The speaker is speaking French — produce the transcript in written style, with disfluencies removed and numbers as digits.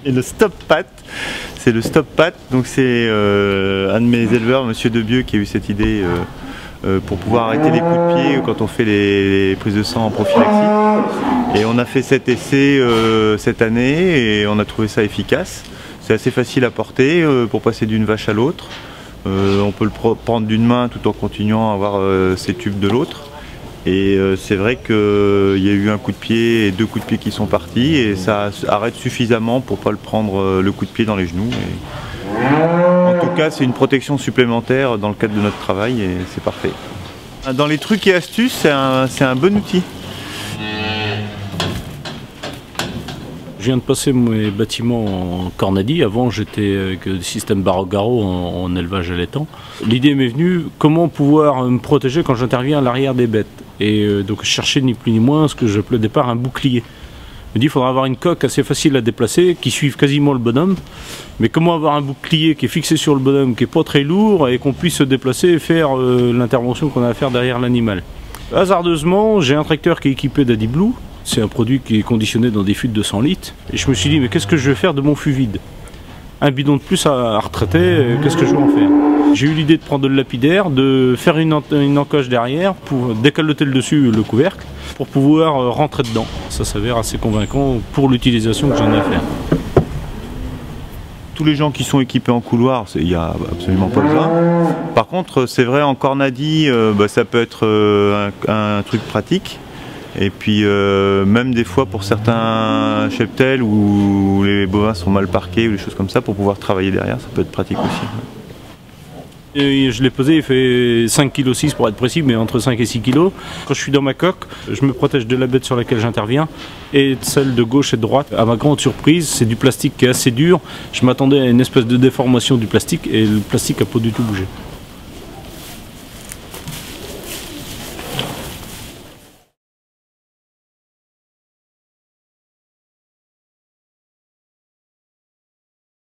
Et le stop pat, c'est le stop pat, donc c'est un de mes éleveurs, Monsieur Debieux, qui a eu cette idée pour pouvoir arrêter les coups de pied quand on fait les prises de sang en prophylaxie. Et on a fait cet essai cette année et on a trouvé ça efficace. C'est assez facile à porter pour passer d'une vache à l'autre. On peut le prendre d'une main tout en continuant à avoir ses tubes de l'autre. Et c'est vrai qu'il y a eu un coup de pied et 2 coups de pied qui sont partis et ça arrête suffisamment pour ne pas le prendre le coup de pied dans les genoux. En tout cas, c'est une protection supplémentaire dans le cadre de notre travail et c'est parfait. Dans les trucs et astuces, c'est un bon outil. Je viens de passer mes bâtiments en Cornadie. Avant, j'étais avec le système Barreau-Garot en élevage allaitant. L'idée m'est venue, comment pouvoir me protéger quand j'interviens à l'arrière des bêtes. Et donc, je cherchais ni plus ni moins ce que j'appelais au départ un bouclier. Je me dis, il faudra avoir une coque assez facile à déplacer, qui suive quasiment le bonhomme. Mais comment avoir un bouclier qui est fixé sur le bonhomme, qui n'est pas très lourd, et qu'on puisse se déplacer et faire l'intervention qu'on a à faire derrière l'animal. Hasardeusement, j'ai un tracteur qui est équipé d'Adi-Blue. C'est un produit qui est conditionné dans des fûts de 200 litres. Et je me suis dit, mais qu'est-ce que je vais faire de mon fût vide? Un bidon de plus à retraiter, qu'est-ce que je vais en faire? J'ai eu l'idée de prendre le lapidaire, de faire une encoche derrière pour décaloter le dessus, le couvercle, pour pouvoir rentrer dedans. Ça s'avère assez convaincant pour l'utilisation que j'en ai à faire. Tous les gens qui sont équipés en couloir, il n'y a absolument pas besoin. Par contre, c'est vrai, en Cornadie, ça peut être un truc pratique. Et puis même des fois pour certains cheptels où les bovins sont mal parqués ou des choses comme ça, pour pouvoir travailler derrière, ça peut être pratique aussi. Et je l'ai pesé, il fait 5,6 kg pour être précis, mais entre 5 et 6 kg. Quand je suis dans ma coque, je me protège de la bête sur laquelle j'interviens et de celle de gauche et de droite. À ma grande surprise, c'est du plastique qui est assez dur. Je m'attendais à une espèce de déformation du plastique et le plastique n'a pas du tout bougé.